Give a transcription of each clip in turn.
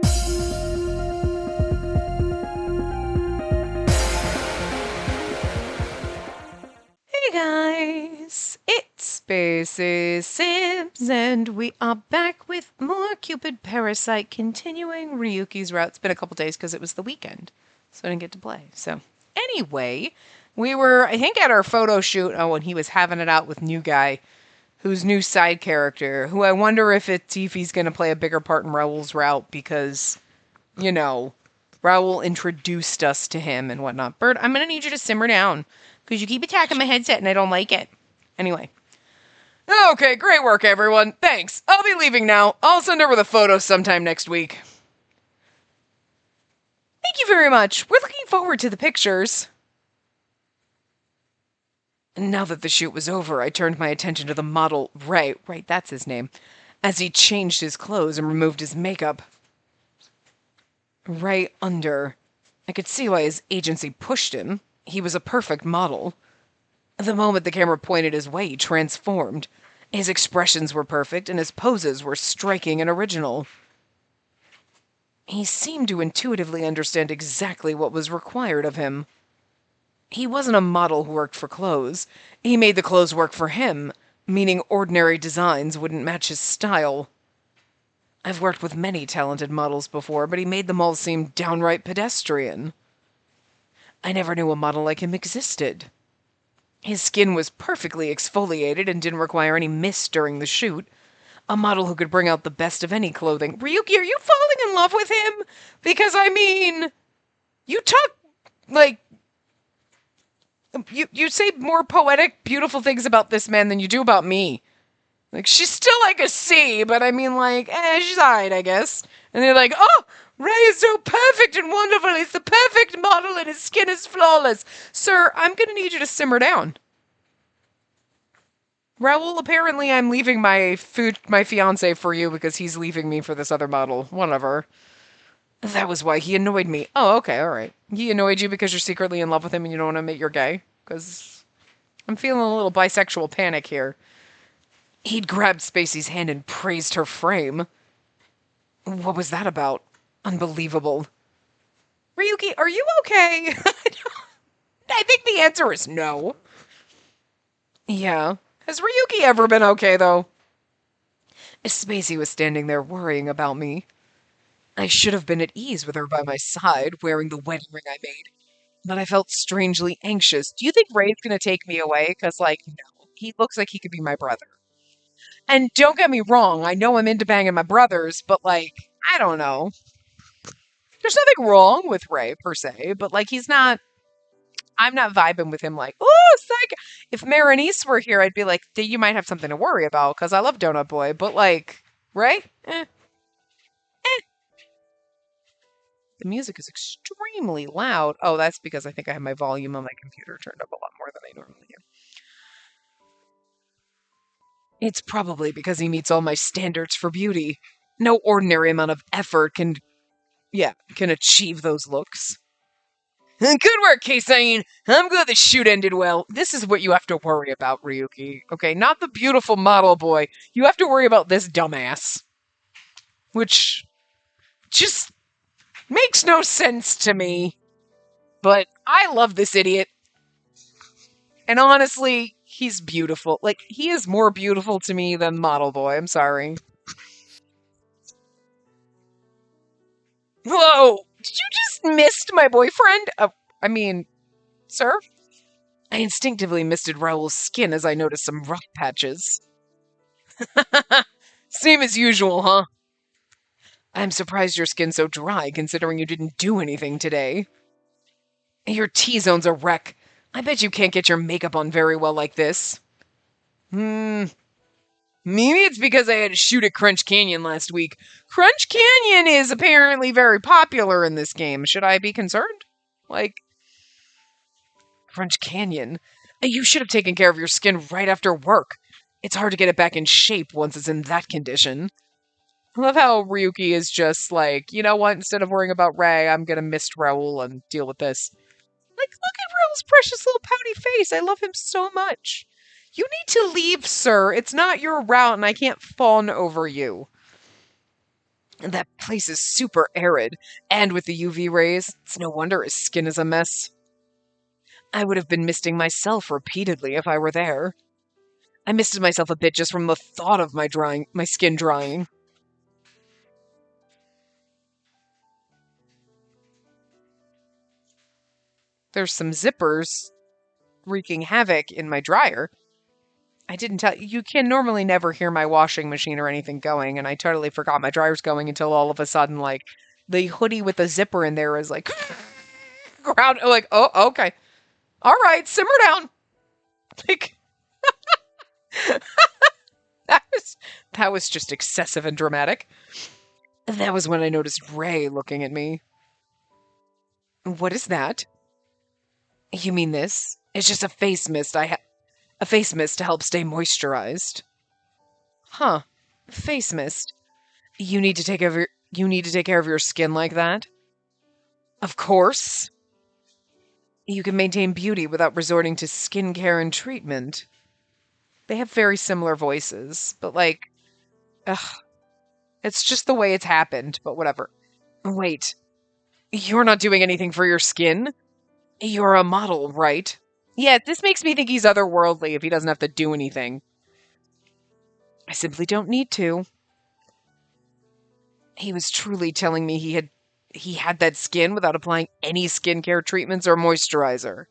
Hey guys, it's Spaces Sims, and we are back with more Cupid Parasite, continuing Ryuki's route. It's been a couple days because it was the weekend, so I didn't get to play. So, anyway, we were, I think, at our photo shoot. Oh, and he was having it out with new guy, who's new side character, who I wonder if he's going to play a bigger part in Raoul's route because, you know, Raoul introduced us to him and whatnot. Bird, I'm going to need you to simmer down because you keep attacking my headset and I don't like it. Anyway. Okay, great work, everyone. Thanks. I'll be leaving now. I'll send over the photos sometime next week. Thank you very much. We're looking forward to the pictures. Now that the shoot was over, I turned my attention to the model, right, that's his name, as he changed his clothes and removed his makeup. Right under. I could see why his agency pushed him. He was a perfect model. The moment the camera pointed his way, he transformed. His expressions were perfect, and his poses were striking and original. He seemed to intuitively understand exactly what was required of him. He wasn't a model who worked for clothes. He made the clothes work for him, meaning ordinary designs wouldn't match his style. I've worked with many talented models before, but he made them all seem downright pedestrian. I never knew a model like him existed. His skin was perfectly exfoliated and didn't require any mist during the shoot. A model who could bring out the best of any clothing. Ryuki, are you falling in love with him? Because, I mean, you talk, like, you say more poetic, beautiful things about this man than you do about me. Like, she's still like a C, but I mean, like, she's alright, I guess. And they're like, oh, Ray is so perfect and wonderful. He's the perfect model and his skin is flawless. Sir, I'm going to need you to simmer down. Raoul, apparently I'm leaving my fiance for you because he's leaving me for this other model. Whatever. That was why he annoyed me. Oh, okay, alright. He annoyed you because you're secretly in love with him and you don't want to admit you're gay? Because I'm feeling a little bisexual panic here. He'd grabbed Spacey's hand and praised her frame. What was that about? Unbelievable. Ryuki, are you okay? I think the answer is no. Yeah. Has Ryuki ever been okay, though? Spacey was standing there worrying about me. I should have been at ease with her by my side, wearing the wedding ring I made. But I felt strangely anxious. Do you think Ray's gonna take me away? Because, like, no. He looks like he could be my brother. And don't get me wrong, I know I'm into banging my brothers, but, like, I don't know. There's nothing wrong with Ray, per se, but, like, I'm not vibing with him like, oh, psych. If Marinice were here, I'd be like, you might have something to worry about, because I love Donut Boy, but, like, right? The music is extremely loud. Oh, that's because I think I have my volume on my computer turned up a lot more than I normally do. It's probably because he meets all my standards for beauty. No ordinary amount of effort can achieve those looks. Good work, Keisain. I'm glad the shoot ended well. This is what you have to worry about, Ryuki. Okay, not the beautiful model boy. You have to worry about this dumbass. Which just makes no sense to me. But I love this idiot. And honestly, he's beautiful. Like, he is more beautiful to me than Model Boy. I'm sorry. Whoa! Did you just missed my boyfriend? I mean, sir? I instinctively misted Raoul's skin as I noticed some rough patches. Same as usual, huh? I'm surprised your skin's so dry, considering you didn't do anything today. Your T-zone's a wreck. I bet you can't get your makeup on very well like this. Maybe it's because I had to shoot at Crunch Canyon last week. Crunch Canyon is apparently very popular in this game. Should I be concerned? Like, Crunch Canyon? You should have taken care of your skin right after work. It's hard to get it back in shape once it's in that condition. I love how Ryuki is just like, you know what, instead of worrying about Ray, I'm gonna mist Raoul and deal with this. Like, look at Raoul's precious little pouty face. I love him so much. You need to leave, sir. It's not your route, and I can't fawn over you. That place is super arid, and with the UV rays, it's no wonder his skin is a mess. I would have been misting myself repeatedly if I were there. I misted myself a bit just from the thought of my skin drying. There's some zippers wreaking havoc in my dryer. I didn't tell you, you can normally never hear my washing machine or anything going, and I totally forgot my dryer's going until all of a sudden, like, the hoodie with the zipper in there is like, around, like, oh, okay. All right, simmer down. Like, that was, that was just excessive and dramatic. That was when I noticed Ray looking at me. What is that? You mean this? It's just a face mist. A face mist to help stay moisturized. Huh. Face mist. You need to take care of your skin like that? Of course. You can maintain beauty without resorting to skincare and treatment. They have very similar voices, but like, ugh, it's just the way it's happened, but whatever. Wait, you're not doing anything for your skin? You're a model, right? Yeah, this makes me think he's otherworldly if he doesn't have to do anything. I simply don't need to. He was truly telling me he had that skin without applying any skincare treatments or moisturizer.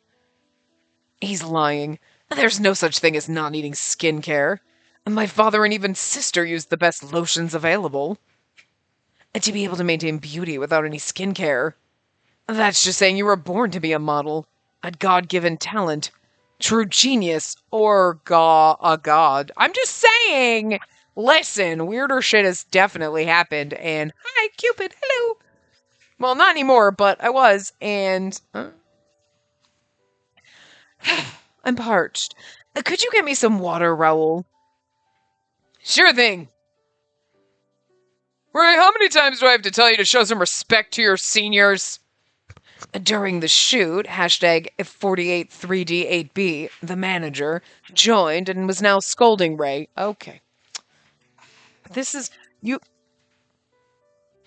He's lying. There's no such thing as not needing skincare. My father and even sister used the best lotions available. And to be able to maintain beauty without any skincare. That's just saying you were born to be a model. A God-given talent. True genius. Or a god. I'm just saying! Listen, weirder shit has definitely happened, and hi, Cupid, hello! Well, not anymore, but I was, and I'm parched. Could you get me some water, Raoul? Sure thing. Ray, how many times do I have to tell you to show some respect to your seniors? During the shoot, hashtag 48 3D8B, the manager, joined and was now scolding Ray. Okay. This is, you,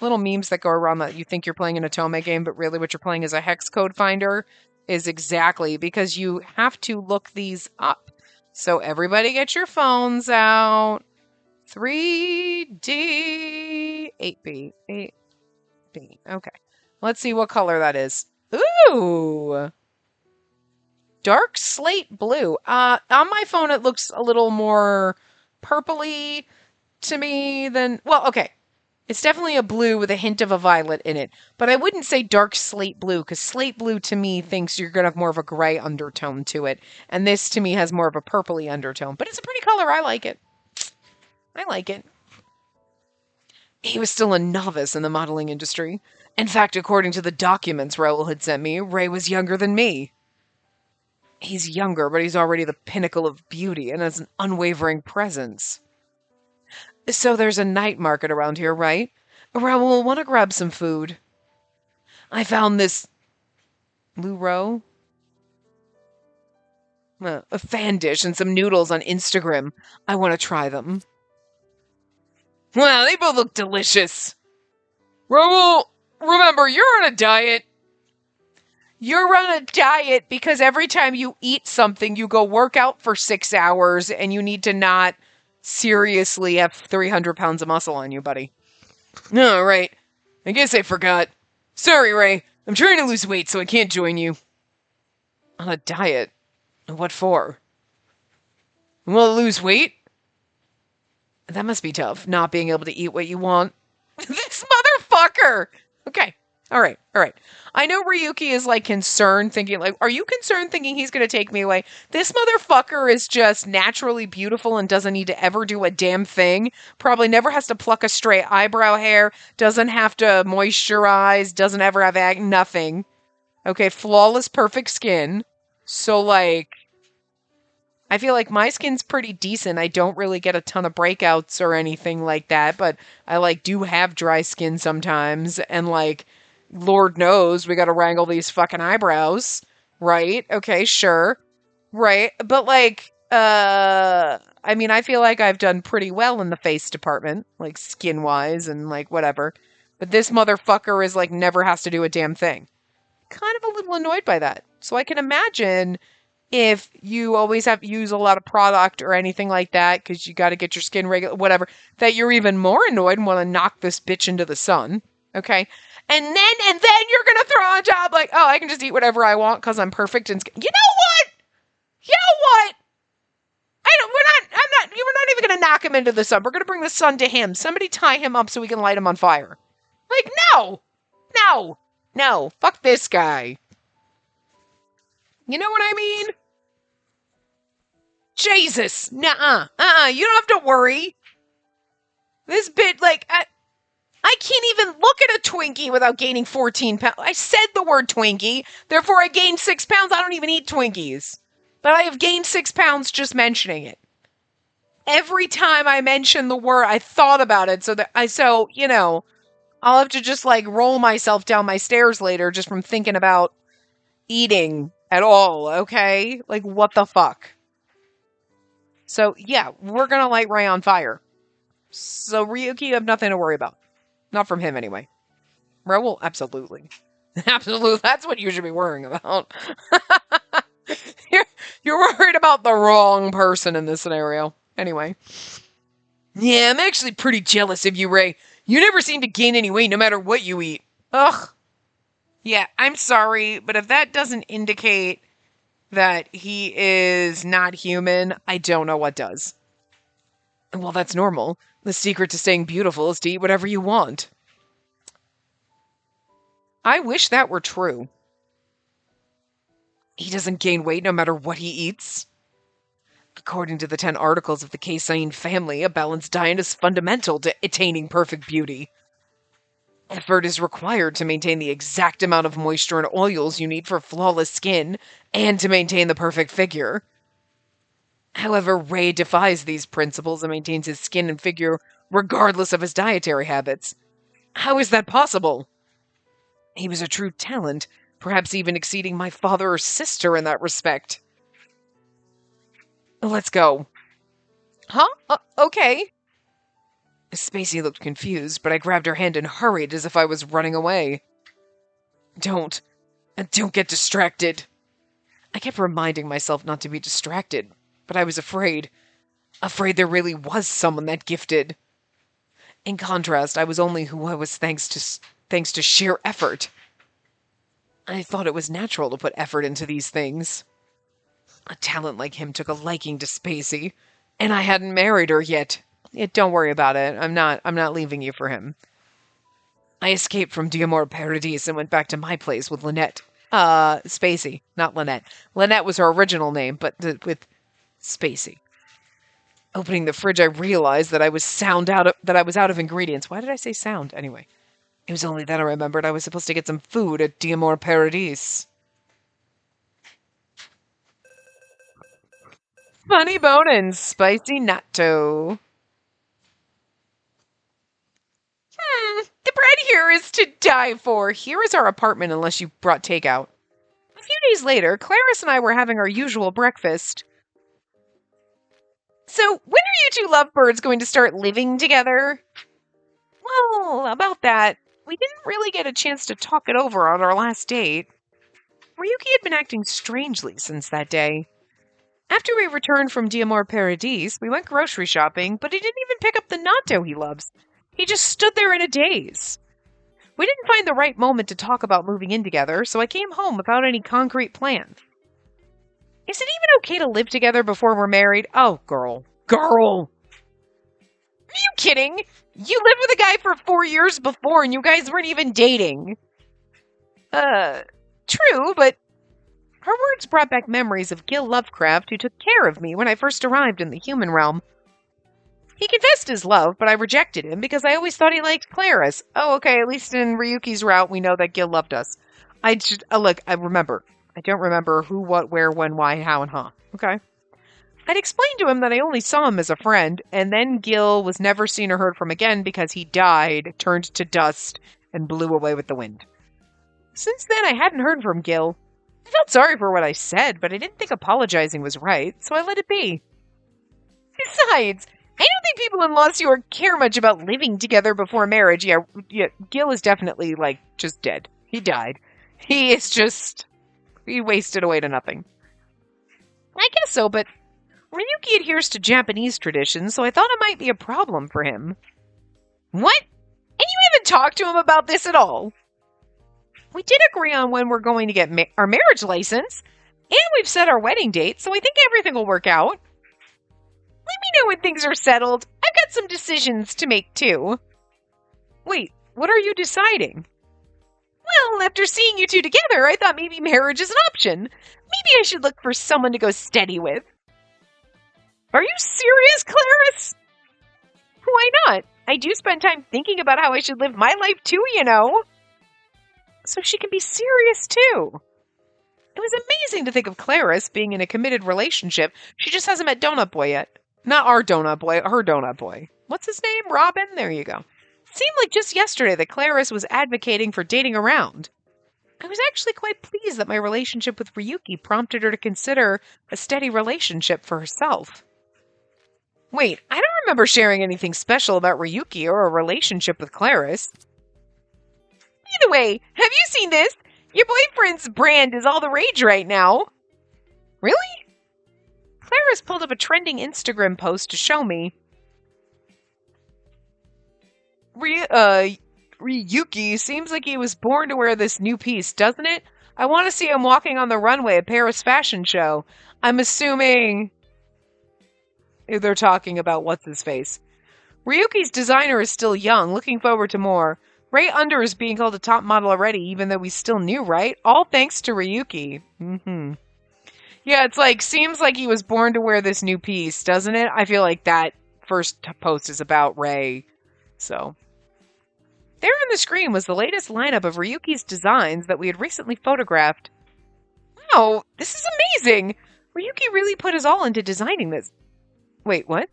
little memes that go around that you think you're playing an Atome game, but really what you're playing is a hex code finder, is exactly because you have to look these up. So everybody get your phones out. 3D 8B. 8B. Okay. Let's see what color that is. Ooh! Dark slate blue. On my phone it looks a little more purpley to me than, well, okay. It's definitely a blue with a hint of a violet in it, but I wouldn't say dark slate blue, because slate blue to me thinks you're going to have more of a gray undertone to it, and this to me has more of a purpley undertone, but it's a pretty color. I like it. I like it. He was still a novice in the modeling industry. In fact, according to the documents Raoul had sent me, Ray was younger than me. He's younger, but he's already the pinnacle of beauty and has an unwavering presence. So there's a night market around here, right? Raoul, want to grab some food? I found this Luro, a fan dish and some noodles on Instagram. I want to try them. Wow, they both look delicious. Raoul, remember, you're on a diet. You're on a diet because every time you eat something, you go work out for 6 hours and you need to not seriously have 300 pounds of muscle on you, buddy. No, right. I guess I forgot. Sorry, Ray. I'm trying to lose weight, so I can't join you. On a diet? What for? Well, lose weight? That must be tough, not being able to eat what you want. This motherfucker! Okay. All right. I know Ryuki is like concerned, thinking like, are you concerned thinking he's going to take me away? This motherfucker is just naturally beautiful and doesn't need to ever do a damn thing. Probably never has to pluck a stray eyebrow hair, doesn't have to moisturize, doesn't ever have nothing. Okay, flawless, perfect skin. So like, I feel like my skin's pretty decent. I don't really get a ton of breakouts or anything like that, but I like do have dry skin sometimes, and like, Lord knows we gotta wrangle these fucking eyebrows, right? Okay, sure. Right, but like, I mean, I feel like I've done pretty well in the face department, like skin wise and like whatever. But this motherfucker is like never has to do a damn thing. Kind of a little annoyed by that. So I can imagine if you always have to use a lot of product or anything like that because you got to get your skin regular, whatever, that you're even more annoyed and want to knock this bitch into the sun. Okay. And then you're going to throw on top like, oh, I can just eat whatever I want because I'm perfect. And you know what? You know what? We're not even going to knock him into the sun. We're going to bring the sun to him. Somebody tie him up so we can light him on fire. Like, no, no, no, fuck this guy. You know what I mean? Jesus, nuh-uh, you don't have to worry. This bit, like, I can't even look at a Twinkie without gaining 14 pounds. I said the word Twinkie, therefore I gained 6 pounds. I don't even eat Twinkies. But I have gained 6 pounds just mentioning it. Every time I mention the word, I thought about it. So, you know, I'll have to just like roll myself down my stairs later just from thinking about eating at all, okay? Like, what the fuck? So, yeah, we're gonna light Ray on fire. So, Ryuki, you have nothing to worry about. Not from him, anyway. Raoul, absolutely. Absolutely, that's what you should be worrying about. You're worried about the wrong person in this scenario. Anyway. Yeah, I'm actually pretty jealous of you, Ray. You never seem to gain any weight no matter what you eat. Ugh. Yeah, I'm sorry, but if that doesn't indicate that he is not human, I don't know what does. Well, that's normal. The secret to staying beautiful is to eat whatever you want. I wish that were true. He doesn't gain weight no matter what he eats. According to the 10 articles of the casein family, a balanced diet is fundamental to attaining perfect beauty. Effort is required to maintain the exact amount of moisture and oils you need for flawless skin and to maintain the perfect figure. However, Ray defies these principles and maintains his skin and figure regardless of his dietary habits. How is that possible? He was a true talent, perhaps even exceeding my father or sister in that respect. Let's go. Huh? Okay. Spacey looked confused, but I grabbed her hand and hurried as if I was running away. Don't get distracted. I kept reminding myself not to be distracted, but I was afraid. Afraid there really was someone that gifted. In contrast, I was only who I was thanks to sheer effort. I thought it was natural to put effort into these things. A talent like him took a liking to Spacey, and I hadn't married her yet. Don't worry about it. I'm not leaving you for him. I escaped from Diamor Paradis and went back to my place with Lynette. Spacey, not Lynette. Lynette was her original name, but with Spacey. Opening the fridge, I realized that I was out of ingredients. Why did I say sound? Anyway, it was only then I remembered I was supposed to get some food at Diamor Paradis. Funny bone and spicy natto. The bread here is to die for. Here is our apartment unless you brought takeout. A few days later, Clarice and I were having our usual breakfast. So, when are you two lovebirds going to start living together? Well, about that, we didn't really get a chance to talk it over on our last date. Ryuki had been acting strangely since that day. After we returned from Diamor Paradis, we went grocery shopping, but he didn't even pick up the natto he loves. He just stood there in a daze. We didn't find the right moment to talk about moving in together, so I came home without any concrete plan. Is it even okay to live together before we're married? Oh, girl. Girl! Are you kidding? You lived with a guy for 4 years before and you guys weren't even dating. True, but her words brought back memories of Gil Lovecraft, who took care of me when I first arrived in the human realm. He confessed his love, but I rejected him because I always thought he liked Clarice. Oh, okay, at least in Ryuki's route, we know that Gil loved us. Look, I remember. I don't remember who, what, where, when, why, how, and huh. Okay. I'd explained to him that I only saw him as a friend, and then Gil was never seen or heard from again because he died, turned to dust, and blew away with the wind. Since then, I hadn't heard from Gil. I felt sorry for what I said, but I didn't think apologizing was right, so I let it be. Besides, I don't think people in Lost York care much about living together before marriage. Yeah, Gil is definitely, like, just dead. He died. He wasted away to nothing. I guess so, but Ryuki adheres to Japanese traditions, so I thought it might be a problem for him. What? And you haven't talked to him about this at all? We did agree on when we're going to get our marriage license, and we've set our wedding date, so I think everything will work out. Let me know when things are settled. I've got some decisions to make, too. Wait, what are you deciding? Well, after seeing you two together, I thought maybe marriage is an option. Maybe I should look for someone to go steady with. Are you serious, Clarice? Why not? I do spend time thinking about how I should live my life too, you know. So she can be serious too. It was amazing to think of Clarice being in a committed relationship. She just hasn't met Donut Boy yet. Not our Donut Boy, her Donut Boy. What's his name? Robin? There you go. Seemed like just yesterday that Clarice was advocating for dating around. I was actually quite pleased that my relationship with Ryuki prompted her to consider a steady relationship for herself. Wait, I don't remember sharing anything special about Ryuki or a relationship with Clarice. By the way, have you seen this? Your boyfriend's brand is all the rage right now. Really? Clarice pulled up a trending Instagram post to show me. Ryuki seems like he was born to wear this new piece, doesn't it? I want to see him walking on the runway at Paris Fashion Show. I'm assuming they're talking about what's-his-face. Ryuki's designer is still young, looking forward to more. Ray Under is being called a top model already, even though he's still new, right? All thanks to Ryuki. Yeah, it's like, seems like he was born to wear this new piece, doesn't it? I feel like that first post is about Ray. So, there on the screen was the latest lineup of Ryuki's designs that we had recently photographed. Wow, this is amazing! Ryuki really put his all into designing this. Wait, what?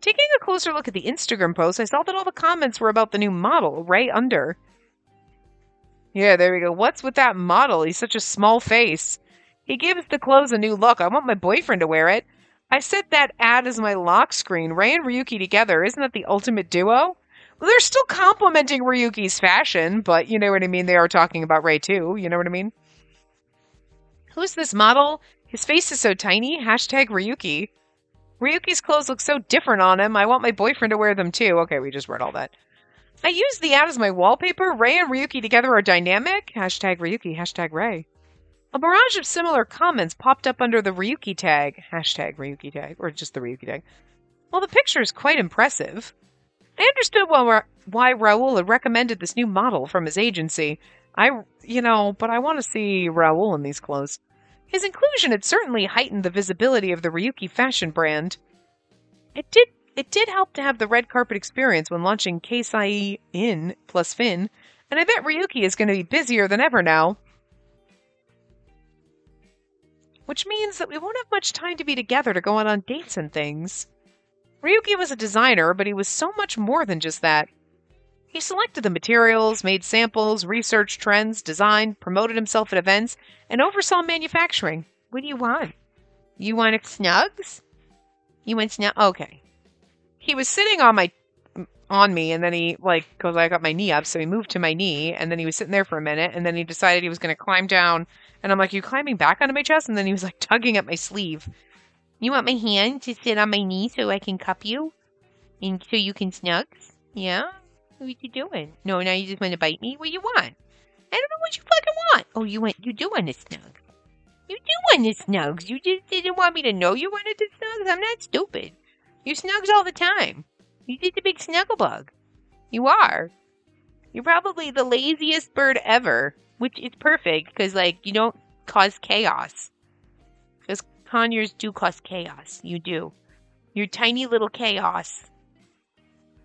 Taking a closer look at the Instagram post, I saw that all the comments were about the new model, Ray Under. Yeah, there we go. What's with that model? He's such a small face. He gives the clothes a new look. I want my boyfriend to wear it. I set that ad as my lock screen. Ray and Ryuki together. Isn't that the ultimate duo? Well, they're still complimenting Ryuki's fashion, but you know what I mean? They are talking about Ray too. You know what I mean? Who's this model? His face is so tiny. Hashtag Ryuki. Ryuki's clothes look so different on him. I want my boyfriend to wear them too. Okay, we just read all that. I used the ad as my wallpaper. Ray and Ryuki together are dynamic. Hashtag Ryuki. Hashtag Ray. A barrage of similar comments popped up under the Ryuki tag. Hashtag Ryuki tag. Or just the Ryuki tag. Well, the picture is quite impressive. I understood why Raul had recommended this new model from his agency. But I want to see Raul in these clothes. His inclusion had certainly heightened the visibility of the Ryuki fashion brand. It did help to have the red carpet experience when launching Keisai In plus Finn, and I bet Ryuki is going to be busier than ever now. Which means that we won't have much time to be together to go out on dates and things. Ryuki was a designer, but he was so much more than just that. He selected the materials, made samples, researched trends, designed, promoted himself at events, and oversaw manufacturing. What do you want? You want Snugs? You want Snug? Okay. He was sitting on me, and then he, because I got my knee up, so he moved to my knee, and then he was sitting there for a minute, and then he decided he was going to climb down, and I'm like, you climbing back onto my chest? And then he was, tugging at my sleeve. You want my hand to sit on my knee so I can cup you? And so you can Snugs? Yeah? What you doing? No, now you just want to bite me? What do you want? I don't know what you fucking want. Oh, you do want to Snugs. You do want to Snugs. You just didn't want me to know you wanted to Snugs? I'm not stupid. You Snugs all the time. You did the big Snugglebug. You are. You're probably the laziest bird ever, which is perfect because, you don't cause chaos. Because conures do cause chaos. You do. You're tiny little chaos.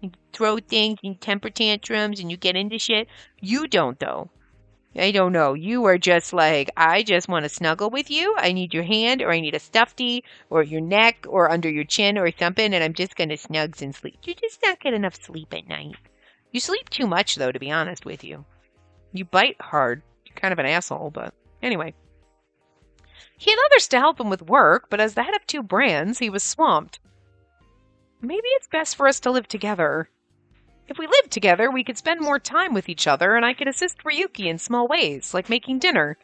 You throw things and temper tantrums and you get into shit. You don't, though. I don't know. You are just I just want to snuggle with you. I need your hand, or I need a stuffy, or your neck, or under your chin, or something, and I'm just going to snugs and sleep. You just not get enough sleep at night. You sleep too much, though, to be honest with you. You bite hard. You're kind of an asshole, but anyway. He had others to help him with work, but as the head of 2 brands, he was swamped. Maybe it's best for us to live together. If we lived together, we could spend more time with each other, and I could assist Ryuki in small ways, like making dinner.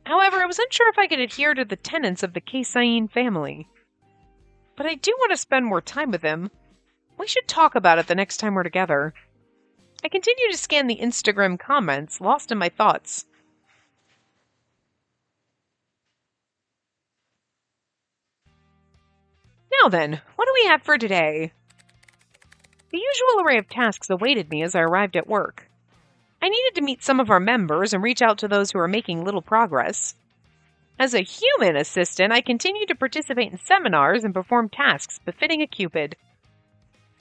However, I was unsure if I could adhere to the tenets of the Keisain family. But I do want to spend more time with him. We should talk about it the next time we're together. I continue to scan the Instagram comments, lost in my thoughts. Now then, what do we have for today? The usual array of tasks awaited me as I arrived at work. I needed to meet some of our members and reach out to those who are making little progress. As a human assistant, I continued to participate in seminars and perform tasks befitting a Cupid.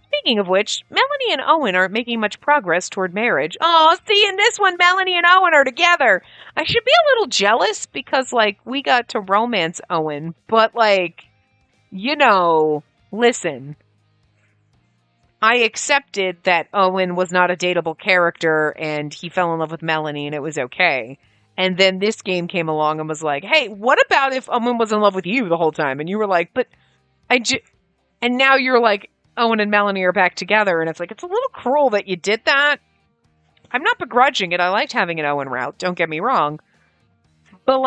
Speaking of which, Melanie and Owen aren't making much progress toward marriage. Oh, see, in this one, Melanie and Owen are together. I should be a little jealous because, we got to romance Owen. But, listen. I accepted that Owen was not a dateable character and he fell in love with Melanie and it was okay. And then this game came along and was like, hey, what about if Owen was in love with you the whole time? And you were like, and now you're like, Owen and Melanie are back together, and it's a little cruel that you did that. I'm not begrudging it. I liked having an Owen route. Don't get me wrong. But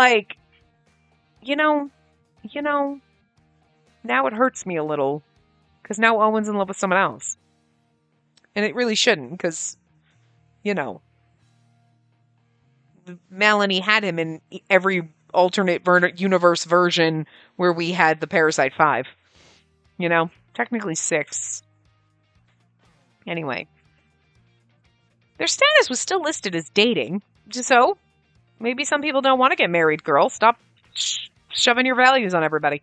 now it hurts me a little. Because now Owen's in love with someone else. And it really shouldn't, because, Melanie had him in every alternate universe version where we had the Parasite 5. Technically 6. Anyway. Their status was still listed as dating. So, maybe some people don't want to get married, girl. Stop shoving your values on everybody.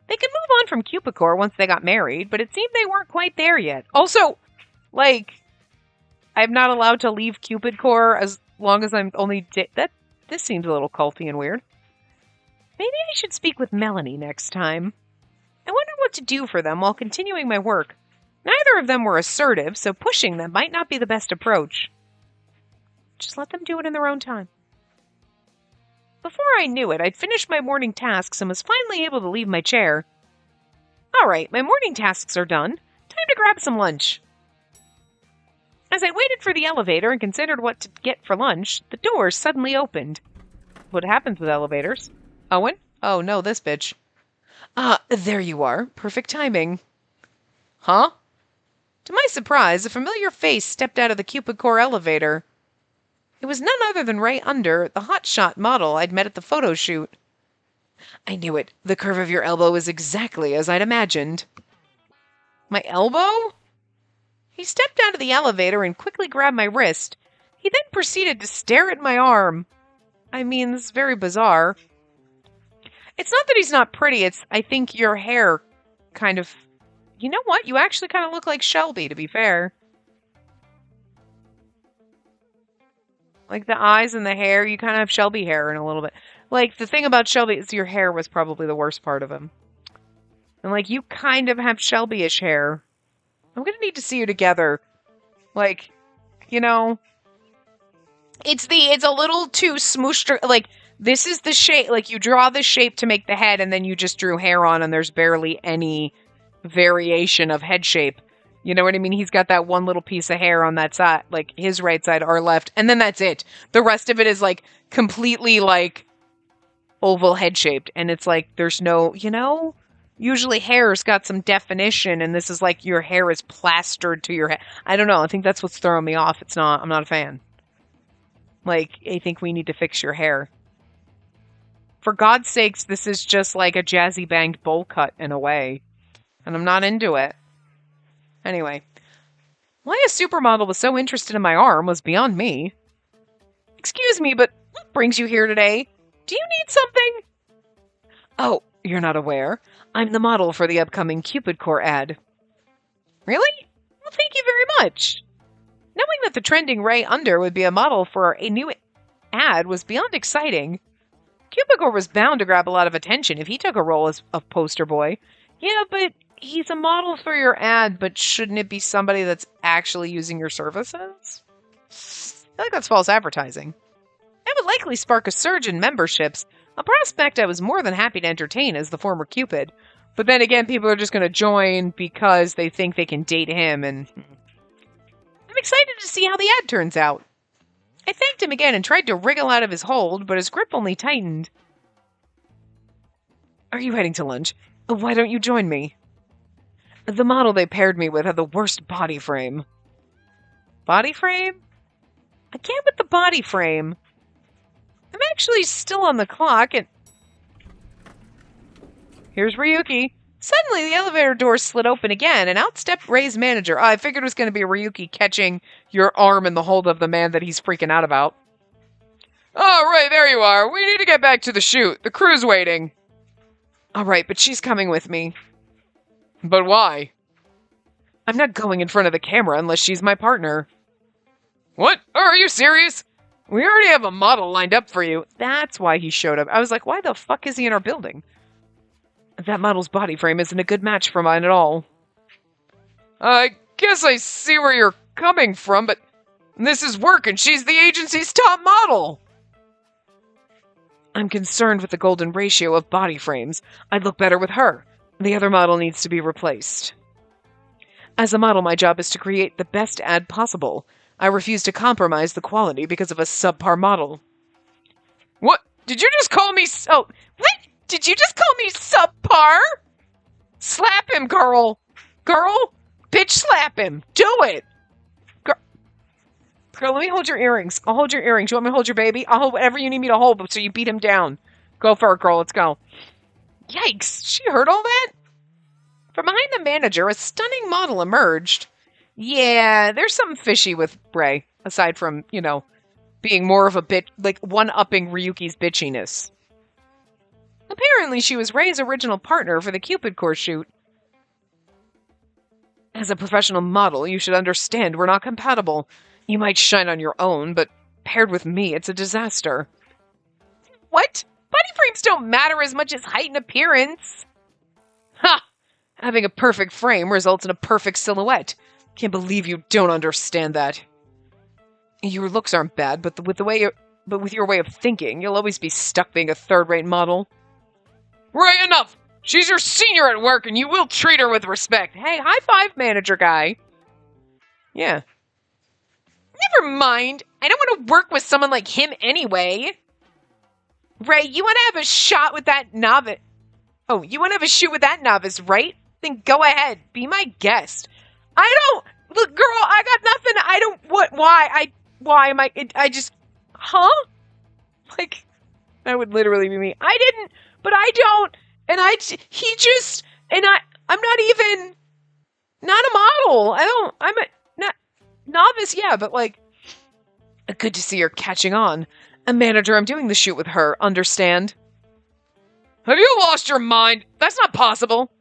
They could move on from Cupid Core once they got married, but it seemed they weren't quite there yet. Also, I'm not allowed to leave Cupid Core as long as I'm only... This seems a little culty and weird. Maybe I should speak with Melanie next time. I wondered what to do for them while continuing my work. Neither of them were assertive, so pushing them might not be the best approach. Just let them do it in their own time. Before I knew it, I'd finished my morning tasks and was finally able to leave my chair. Alright, my morning tasks are done. Time to grab some lunch. As I waited for the elevator and considered what to get for lunch, the doors suddenly opened. What happens with elevators? Owen? Oh no, this bitch. There you are. Perfect timing. Huh? To my surprise, a familiar face stepped out of the Cupid Core elevator. It was none other than Ray Under, the hotshot model I'd met at the photo shoot. I knew it. The curve of your elbow is exactly as I'd imagined. My elbow? He stepped out of the elevator and quickly grabbed my wrist. He then proceeded to stare at my arm. I mean, this is very bizarre. It's not that he's not pretty, I think your hair kind of... You know what? You actually kind of look like Shelby, to be fair. The eyes and the hair, you kind of have Shelby hair in a little bit. The thing about Shelby is your hair was probably the worst part of him. And, you kind of have Shelby-ish hair. I'm gonna need to see you together. It's a little too smooshed. This is the shape. You draw the shape to make the head, and then you just drew hair on, and there's barely any variation of head shape. You know what I mean? He's got that one little piece of hair on that side, his right side, our left, and then that's it. The rest of it is, completely, oval head-shaped, and it's there's no, usually hair's got some definition, and this is your hair is plastered to your head. I don't know, I think that's what's throwing me off. I'm not a fan. I think we need to fix your hair. For God's sakes, this is just a jazzy banged bowl cut in a way. And I'm not into it. Anyway. Why a supermodel was so interested in my arm was beyond me. Excuse me, but what brings you here today? Do you need something? Oh, you're not aware. I'm the model for the upcoming Cupid Core ad. Really? Well, thank you very much. Knowing that the trending Ray Under would be a model for a new ad was beyond exciting. Cupid Core was bound to grab a lot of attention if he took a role as a poster boy. Yeah, but he's a model for your ad, but shouldn't it be somebody that's actually using your services? I feel like that's false advertising. It would likely spark a surge in memberships, A prospect I was more than happy to entertain as the former Cupid. But then again, people are just going to join because they think they can date him, and I'm excited to see how the ad turns out. I thanked him again and tried to wriggle out of his hold, but his grip only tightened. Are you heading to lunch? Why don't you join me? The model they paired me with had the worst body frame. Body frame? Again with the body frame. I'm actually still on the clock, and here's Ryuki. Suddenly, the elevator door slid open again, and out stepped Ray's manager. I figured it was going to be Ryuki catching your arm in the hold of the man that he's freaking out about. Oh, Ray, there you are. We need to get back to the shoot. The crew's waiting. All right, but she's coming with me. But why? I'm not going in front of the camera unless she's my partner. What? Are you serious? We already have a model lined up for you. That's why he showed up. I was like, why the fuck is he in our building? That model's body frame isn't a good match for mine at all. I guess I see where you're coming from, but this is work and she's the agency's top model. I'm concerned with the golden ratio of body frames. I'd look better with her. The other model needs to be replaced. As a model, my job is to create the best ad possible. I refuse to compromise the quality because of a subpar model. What? Did you just call me what? Did you just call me subpar? Slap him, girl. Girl? Bitch, slap him. Do it. Girl, let me hold your earrings. I'll hold your earrings. You want me to hold your baby? I'll hold whatever you need me to hold so you beat him down. Go for it, girl. Let's go. Yikes. She heard all that? From behind the manager, a stunning model emerged. Yeah, there's something fishy with Ray, aside from, being more of a bit, like, one-upping Ryuki's bitchiness. Apparently, she was Ray's original partner for the Cupid course shoot. As a professional model, you should understand we're not compatible. You might shine on your own, but paired with me, it's a disaster. What? Body frames don't matter as much as height and appearance. Ha! Having a perfect frame results in a perfect silhouette. Can't believe you don't understand that. Your looks aren't bad, but with your way of thinking, you'll always be stuck being a third-rate model. Right, enough! She's your senior at work, and you will treat her with respect. Hey, high five, manager guy. Yeah. Never mind. I don't want to work with someone like him anyway. Ray, you want to have a shot with that novice? Oh, you want to have a shoot with that novice, right? Then go ahead. Be my guest. I don't... Look, girl, I got nothing. I don't... What? Why am I just... Huh? Like, that would literally be me. I didn't... But I don't... And he just... And I'm not even... Not a model. I'm a... Not... Novice, yeah, but like... Good to see her catching on. A manager, I'm doing the shoot with her. Understand? Have you lost your mind? That's not possible.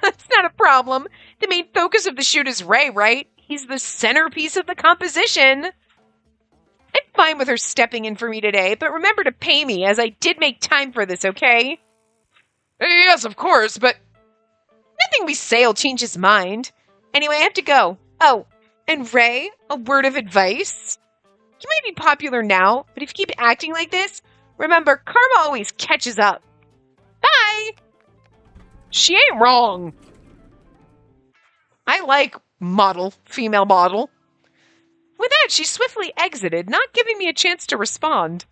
That's not a problem. The main focus of the shoot is Ray, right? He's the centerpiece of the composition. I'm fine with her stepping in for me today, but remember to pay me, as I did make time for this, okay? Yes, of course, but... Nothing we say will change his mind. Anyway, I have to go. Oh, and Ray, a word of advice. You might be popular now, but if you keep acting like this, remember, karma always catches up. Bye! She ain't wrong. I like female model. With that, she swiftly exited, not giving me a chance to respond.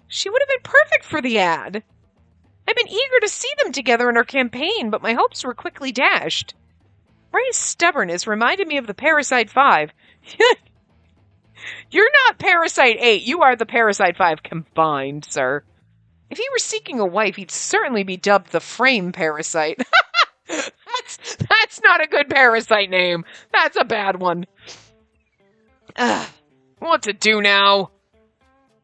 She would have been perfect for the ad. I've been eager to see them together in our campaign, but my hopes were quickly dashed. Ray's stubbornness reminded me of the Parasite 5. You're not Parasite 8, you are the Parasite 5 combined, sir. If he were seeking a wife, he'd certainly be dubbed the Frame Parasite. That's not a good Parasite name. That's a bad one. What to do now?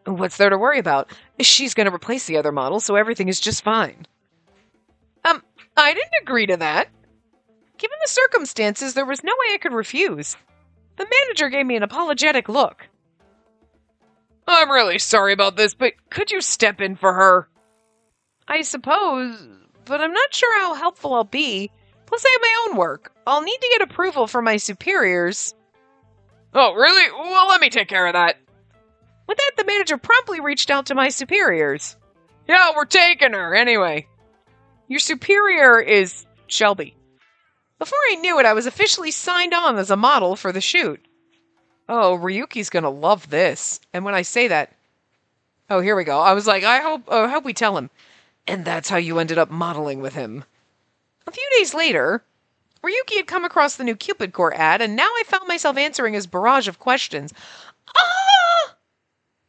What's there to worry about? She's going to replace the other model, so everything is just fine. I didn't agree to that. Given the circumstances, there was no way I could refuse. The manager gave me an apologetic look. I'm really sorry about this, but could you step in for her? I suppose, but I'm not sure how helpful I'll be. Plus, I have my own work. I'll need to get approval from my superiors. Oh, really? Well, let me take care of that. With that, the manager promptly reached out to my superiors. Yeah, we're taking her. Anyway, your superior is Shelby. Before I knew it, I was officially signed on as a model for the shoot. Oh, Ryuki's gonna love this. And when I say that, oh, here we go. I was like, I hope we tell him. And that's how you ended up modeling with him. A few days later, Ryuki had come across the new Cupid Core ad, and now I found myself answering his barrage of questions. Ah!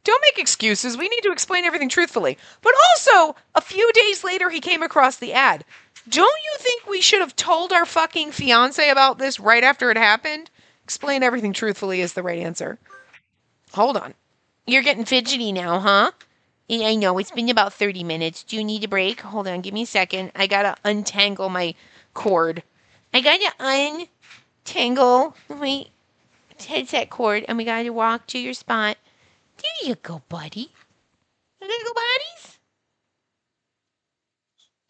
Don't make excuses. We need to explain everything truthfully. But also, a few days later, he came across the ad. Don't you think we should have told our fucking fiancé about this right after it happened? Explain everything truthfully is the right answer. Hold on. You're getting fidgety now, huh? I know, it's been about 30 minutes. Do you need a break? Hold on, give me a second. I gotta untangle my cord. I gotta untangle my headset cord, and we gotta walk to your spot. There you go, buddy. You gonna go, buddies?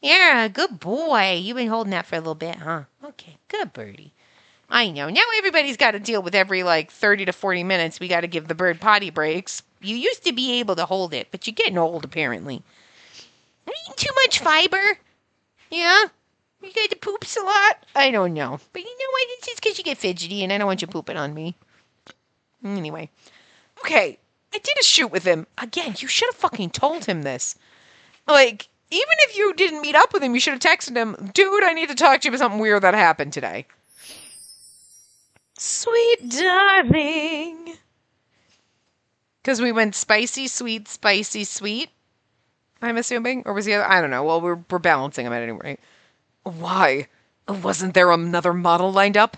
Yeah, good boy. You've been holding that for a little bit, huh? Okay, good birdie. I know. Now everybody's got to deal with every 30 to 40 minutes. We got to give the bird potty breaks. You used to be able to hold it, but you're getting old, apparently. Are you eating too much fiber? Yeah? You got to poops a lot? I don't know. But you know what? It's just because you get fidgety, and I don't want you pooping on me. Anyway. Okay. I did a shoot with him. Again, you should have fucking told him this. Even if you didn't meet up with him, you should have texted him, dude, I need to talk to you about something weird that happened today. Sweet darling. Because we went spicy, sweet, I'm assuming? Or was the other? I don't know. Well, we're balancing them at any rate. Why? Wasn't there another model lined up?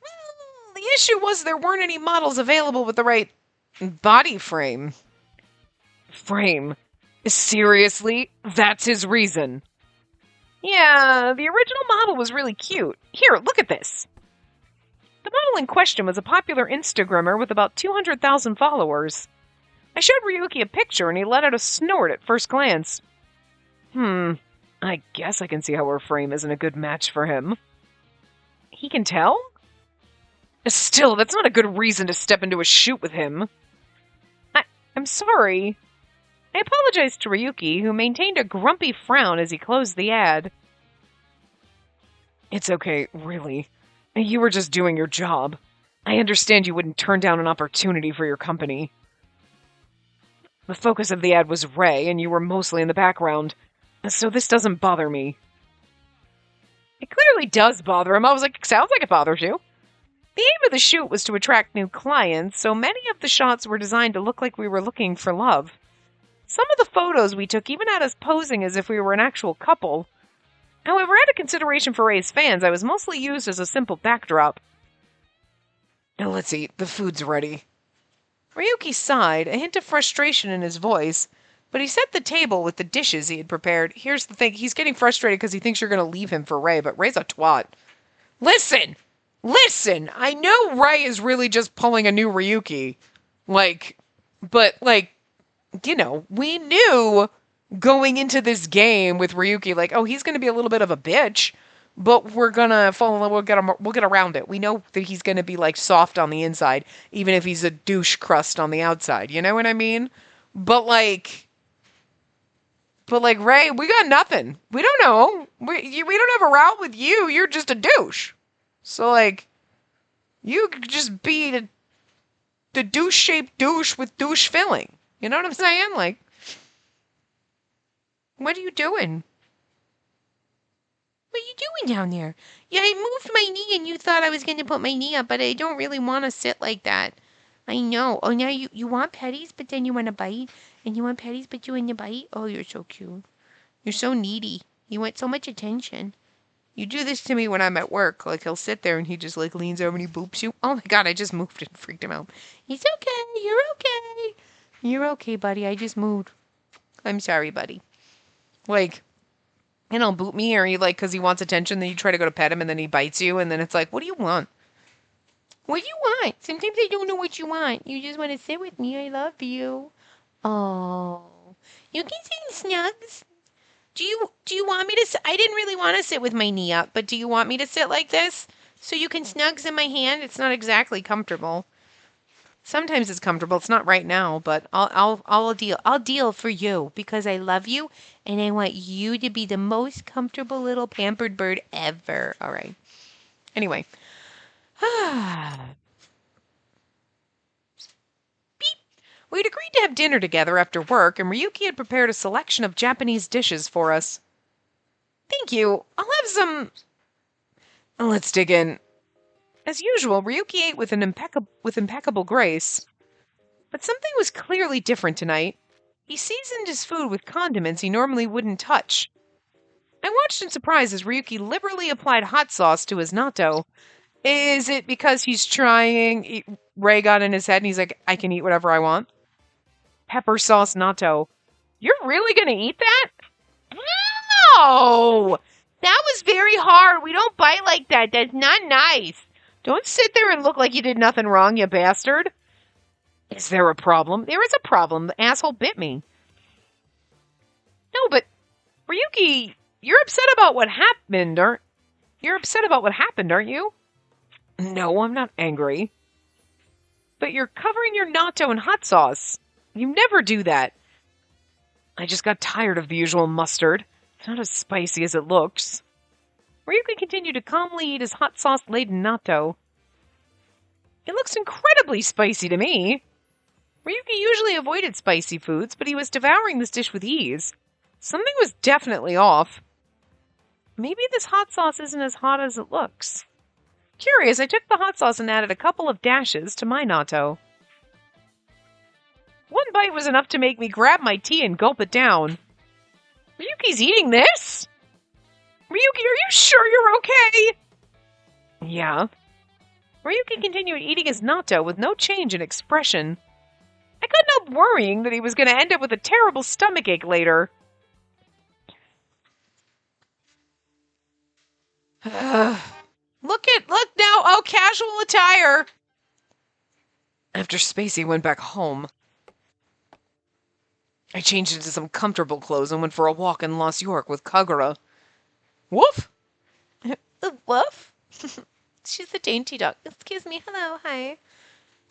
Well, the issue was there weren't any models available with the right body frame. Frame? Seriously? That's his reason? Yeah, the original model was really cute. Here, look at this. The model in question was a popular Instagrammer with about 200,000 followers. I showed Ryuki a picture and he let out a snort at first glance. I guess I can see how her frame isn't a good match for him. He can tell? Still, that's not a good reason to step into a shoot with him. I'm sorry. I apologized to Ryuki, who maintained a grumpy frown as he closed the ad. It's okay, really. You were just doing your job. I understand you wouldn't turn down an opportunity for your company. The focus of the ad was Ray, and you were mostly in the background, so this doesn't bother me. It clearly does bother him. I was like, sounds like it bothers you. The aim of the shoot was to attract new clients, so many of the shots were designed to look like we were looking for love. Some of the photos we took even had us posing as if we were an actual couple. However, out of consideration for Ray's fans, I was mostly used as a simple backdrop. Now let's eat. The food's ready. Ryuki sighed, a hint of frustration in his voice, but he set the table with the dishes he had prepared. Here's the thing. He's getting frustrated because he thinks you're going to leave him for Ray, but Ray's a twat. Listen! I know Ray is really just pulling a new Ryuki. We knew going into this game with Ryuki, he's going to be a little bit of a bitch, but we're going to we'll get around it. We know that he's going to be, soft on the inside, even if he's a douche crust on the outside. You know what I mean? But, Ray, we got nothing. We don't know. We don't have a route with you. You're just a douche. So, you could just be the douche-shaped douche with douche filling. You know what I'm saying? What are you doing? What are you doing down there? Yeah, I moved my knee and you thought I was going to put my knee up, but I don't really want to sit like that. I know. Oh, now you want petties, but then you want to bite? And you want petties, but you want to bite? Oh, you're so cute. You're so needy. You want so much attention. You do this to me when I'm at work. He'll sit there and he just, leans over and he boops you. Oh, my God, I just moved and freaked him out. He's okay. You're okay. You're okay, buddy. I just moved. I'm sorry, buddy. Boot me, or because he wants attention, then you try to go to pet him, and then he bites you, and then it's what do you want? What do you want? Sometimes I don't know what you want. You just want to sit with me. I love you. Oh. You can sit in snugs. Do you want me to I didn't really want to sit with my knee up, but do you want me to sit like this? So you can snugs in my hand? It's not exactly comfortable. Sometimes it's comfortable. It's not right now, but I'll deal. I'll deal for you because I love you and I want you to be the most comfortable little pampered bird ever. All right. Anyway. Beep. We'd agreed to have dinner together after work, and Ryuki had prepared a selection of Japanese dishes for us. Thank you. I'll have some. Let's dig in. As usual, Ryuki ate with impeccable grace, but something was clearly different tonight. He seasoned his food with condiments he normally wouldn't touch. I watched in surprise as Ryuki liberally applied hot sauce to his natto. Is it because he's trying? Ray got in his head and he's like, I can eat whatever I want. Pepper sauce natto. You're really gonna eat that? No! That was very hard. We don't bite like that. That's not nice. Don't sit there and look like you did nothing wrong, you bastard. Is there a problem? There is a problem. The asshole bit me. No, but Ryuki, you're upset about what happened, aren't you? No, I'm not angry. But you're covering your natto in hot sauce. You never do that. I just got tired of the usual mustard. It's not as spicy as it looks. Ryuki continued to calmly eat his hot sauce-laden natto. It looks incredibly spicy to me. Ryuki usually avoided spicy foods, but he was devouring this dish with ease. Something was definitely off. Maybe this hot sauce isn't as hot as it looks. Curious, I took the hot sauce and added a couple of dashes to my natto. One bite was enough to make me grab my tea and gulp it down. Ryuki's eating this? Ryuki, are you sure you're okay? Yeah. Ryuki continued eating his natto with no change in expression. I couldn't help worrying that he was going to end up with a terrible stomachache later. Look now, oh, casual attire. After Spacey went back home, I changed into some comfortable clothes and went for a walk in Lost York with Kagura. Woof! Woof? She's a dainty dog. Excuse me, hello, hi.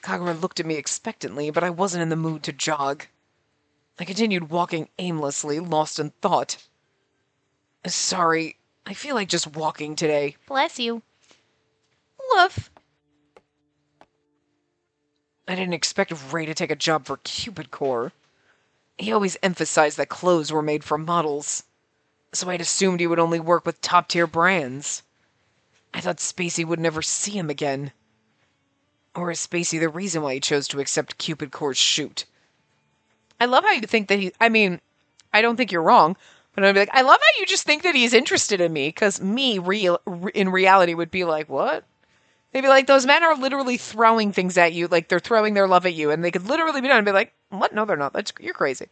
Kagura looked at me expectantly, but I wasn't in the mood to jog. I continued walking aimlessly, lost in thought. Sorry, I feel like just walking today. Bless you. Woof. I didn't expect Ray to take a job for Cupid Core. He always emphasized that clothes were made for models, so I'd assumed he would only work with top-tier brands. I thought Spacey would never see him again. Or is Spacey the reason why he chose to accept Cupid Core's shoot? I love how you think that I don't think you're wrong, but I'd be like, I love how you just think that he's interested in me, because in reality would be like, what? They'd be like, those men are literally throwing things at you, like they're throwing their love at you, and they could literally be done and be like, what? No, they're not. You're crazy.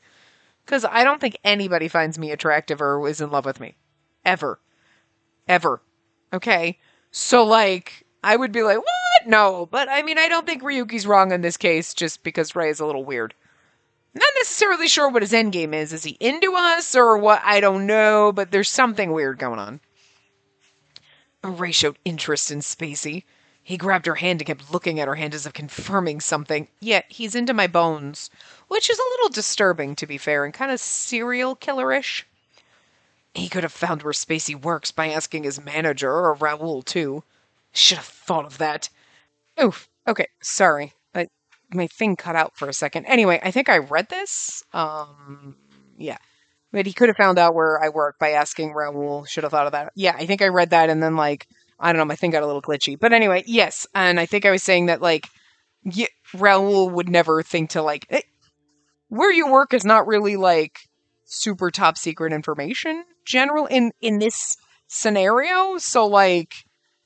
Because I don't think anybody finds me attractive or is in love with me. Ever. Ever. Okay? So, like, I would be like, what? No. But, I mean, I don't think Ryuki's wrong in this case, just because Ray is a little weird. Not necessarily sure what his endgame is. Is he into us or what? I don't know, but there's something weird going on. Ray showed interest in Spacey. He grabbed her hand and kept looking at her hand as if confirming something. Yet, he's into my bones. Which is a little disturbing, to be fair, and kind of serial killer-ish. He could have found where Spacey works by asking his manager, or Raoul, too. Should have thought of that. Oof. Okay, sorry. My thing cut out for a second. Anyway, I think I read this. Yeah. But he could have found out where I work by asking Raoul. Should have thought of that. Yeah, I think I read that, and then, like, I don't know, my thing got a little glitchy. But anyway, yes, and I think I was saying that, like, Raoul would never think to, like, where you work is not really, like, super top secret information, in this scenario. So, like,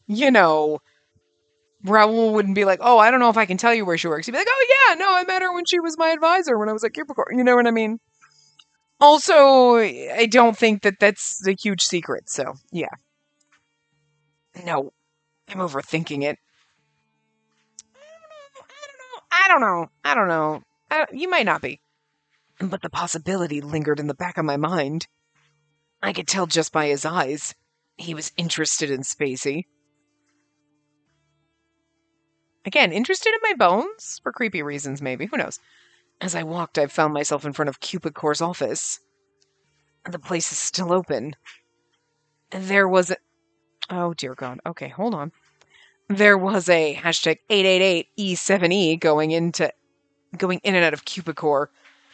you know, Raoul wouldn't be like, oh, I don't know if I can tell you where she works. He'd be like, oh, yeah, no, I met her when she was my advisor when I was at Cupid. You know what I mean? Also, I don't think that that's a huge secret, so, yeah. No, I'm overthinking it. I don't know. You might not be. But the possibility lingered in the back of my mind. I could tell just by his eyes. He was interested in Spacey. Again, interested in my bones? For creepy reasons, maybe. Who knows? As I walked, I found myself in front of Cupid Core's office. The place is still open. There was a... Oh, dear God. Okay, hold on. There was a hashtag 888E7E going in and out of Cupid Core.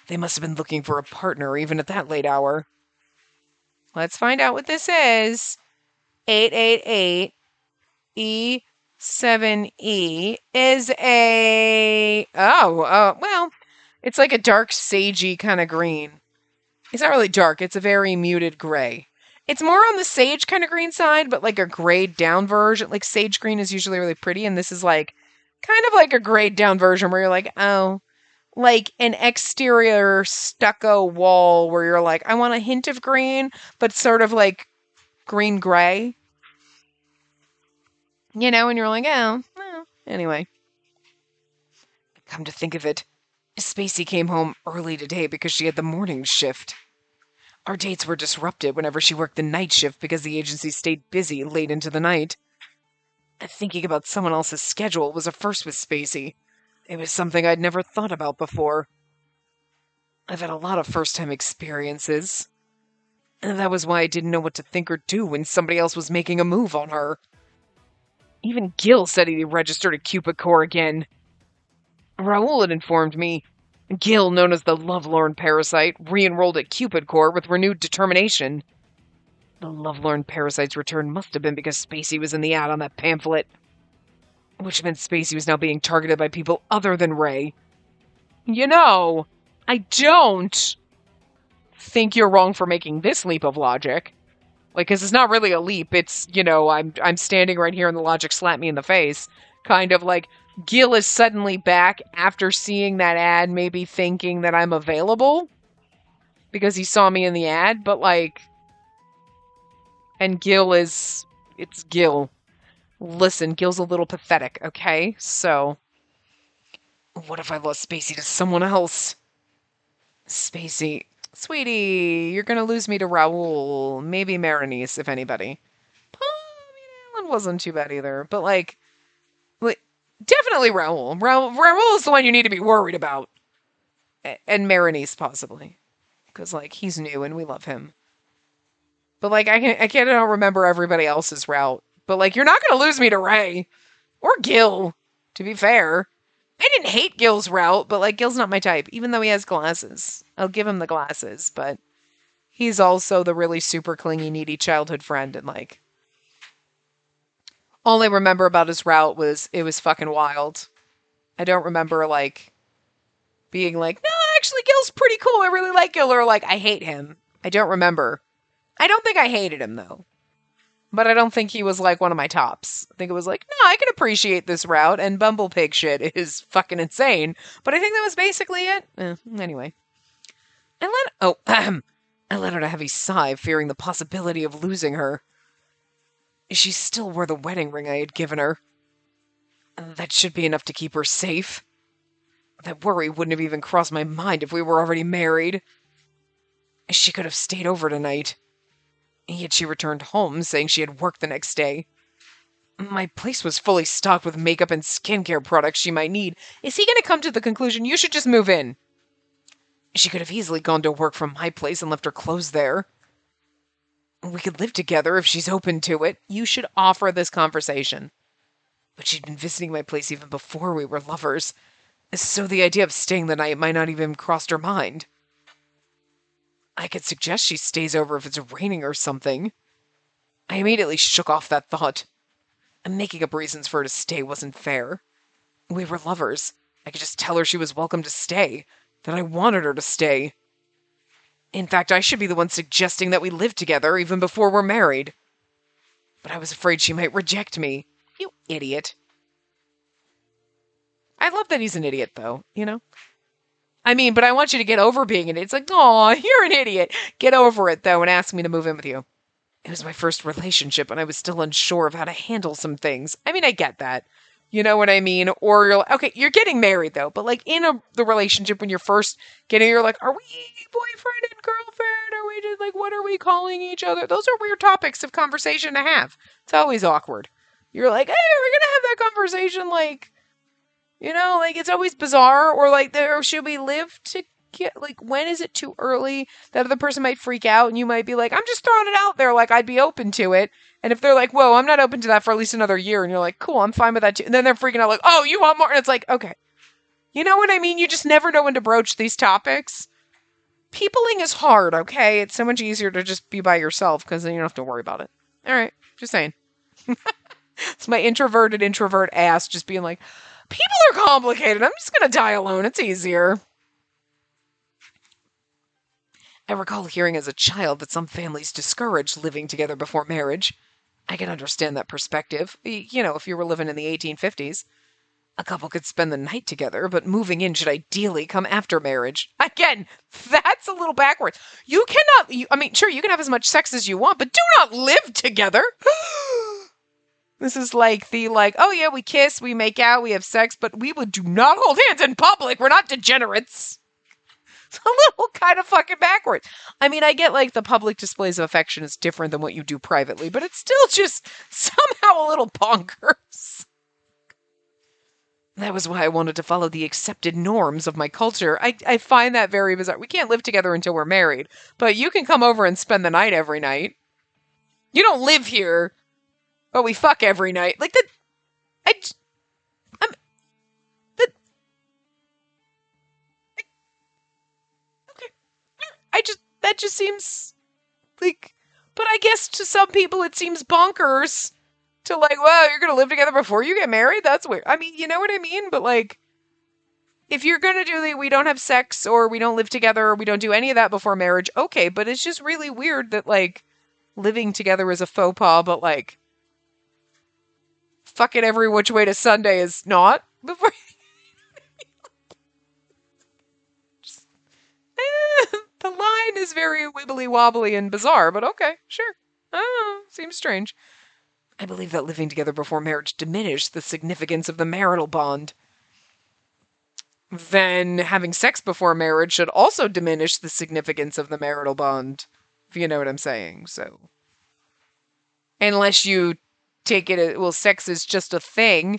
They must have been looking for a partner even at that late hour. Let's find out what this is. 888E7E is a... well, it's like a dark sagey kind of green. It's not really dark. It's a very muted gray. It's more on the sage kind of green side, but like a grayed down version. Like sage green is usually really pretty, and this is like kind of like a grayed down version where you're like, oh, like an exterior stucco wall where you're like, I want a hint of green, but sort of like green gray. You know, and you're like, oh, well. Anyway. Come to think of it, Spacey came home early today because she had the morning shift. Our dates were disrupted whenever she worked the night shift because the agency stayed busy late into the night. Thinking about someone else's schedule was a first with Spacey. It was something I'd never thought about before. I've had a lot of first-time experiences. And that was why I didn't know what to think or do when somebody else was making a move on her. Even Gil said he registered at Cupid Core again. Raoul had informed me. Gil, known as the lovelorn Parasite, re-enrolled at Cupid Core with renewed determination. The lovelorn Parasite's return must have been because Spacey was in the ad on that pamphlet. Which meant Spacey was now being targeted by people other than Ray. You know, I don't think you're wrong for making this leap of logic. Like, because it's not really a leap. It's, you know, I'm standing right here and the logic slapped me in the face. Kind of like, Gil is suddenly back after seeing that ad, maybe thinking that I'm available. Because he saw me in the ad, but like... And Gil is... It's Gil. Listen, Gil's a little pathetic, okay? So... What if I lost Spacey to someone else? Spacey... Sweetie, you're gonna lose me to Raoul. Maybe Marinice, if anybody. I mean, Alan wasn't too bad either. But, like definitely Raoul. Raoul is the one you need to be worried about. And Marinice, possibly. Because, like, he's new and we love him. But, like, I can't remember everybody else's route. But, like, you're not gonna lose me to Ray. Or Gil, to be fair. I didn't hate Gil's route, but, like, Gil's not my type, even though he has glasses. I'll give him the glasses, but he's also the really super clingy, needy childhood friend, and, like, all I remember about his route was it was fucking wild. I don't remember, like, being like, no, actually, Gil's pretty cool, I really like Gil, or, like, I hate him. I don't remember. I don't think I hated him, though. But I don't think he was, like, one of my tops. I think it was like, no, I can appreciate this route, and Bumblepig shit is fucking insane. But I think that was basically it. Anyway. I let out a heavy sigh, fearing the possibility of losing her. She still wore the wedding ring I had given her. That should be enough to keep her safe. That worry wouldn't have even crossed my mind if we were already married. She could have stayed over tonight. Yet she returned home, saying she had work the next day. My place was fully stocked with makeup and skincare products she might need. Is he going to come to the conclusion you should just move in? She could have easily gone to work from my place and left her clothes there. We could live together if she's open to it. You should offer this conversation. But she'd been visiting my place even before we were lovers, so the idea of staying the night might not even crossed her mind. I could suggest she stays over if it's raining or something. I immediately shook off that thought. Making up reasons for her to stay wasn't fair. We were lovers. I could just tell her she was welcome to stay, that I wanted her to stay. In fact, I should be the one suggesting that we live together even before we're married. But I was afraid she might reject me. You idiot. I love that he's an idiot, though, you know? I mean, but I want you to get over being an idiot. It's like, aw, you're an idiot. Get over it, though, and ask me to move in with you. It was my first relationship, and I was still unsure of how to handle some things. I mean, I get that. You know what I mean? Or you're like, okay, you're getting married, though. But, like, in the relationship, when you're first getting, you're like, are we boyfriend and girlfriend? Are we just, like, what are we calling each other? Those are weird topics of conversation to have. It's always awkward. You're like, hey, are we going to have that conversation, like, You know, like, it's always bizarre, or like, there should we live to get, like, when is it too early? That other person might freak out, and you might be like, I'm just throwing it out there, like, I'd be open to it. And if they're like, whoa, I'm not open to that for at least another year, and you're like, cool, I'm fine with that too. And then they're freaking out, like, oh, you want more? And it's like, okay. You know what I mean? You just never know when to broach these topics. Peopling is hard, okay? It's so much easier to just be by yourself, because then you don't have to worry about it. All right, just saying. It's my introverted introvert ass just being like, people are complicated. I'm just going to die alone. It's easier. I recall hearing as a child that some families discourage living together before marriage. I can understand that perspective. You know, if you were living in the 1850s, a couple could spend the night together, but moving in should ideally come after marriage. Again, that's a little backwards. You cannot, I mean, sure, you can have as much sex as you want, but do not live together. This is like oh yeah, we kiss, we make out, we have sex, but we would do not hold hands in public. We're not degenerates. It's a little kind of fucking backwards. I mean, I get like the public displays of affection is different than what you do privately, but it's still just somehow a little bonkers. That was why I wanted to follow the accepted norms of my culture. I find that very bizarre. We can't live together until we're married, but you can come over and spend the night every night. You don't live here, but we fuck every night. Like that. I'm that. Okay. That just seems like. But I guess to some people it seems bonkers. To like, wow, you're gonna live together before you get married? That's weird. I mean, you know what I mean? But like, if you're gonna do the we don't have sex or we don't live together or we don't do any of that before marriage, okay, but it's just really weird that like living together is a faux pas, but like fucking every which way to Sunday is not before. Just, the line is very wibbly wobbly and bizarre, but okay, sure. Oh, seems strange. I believe that living together before marriage diminished the significance of the marital bond. Then having sex before marriage should also diminish the significance of the marital bond, if you know what I'm saying. So, unless you take it, well, sex is just a thing,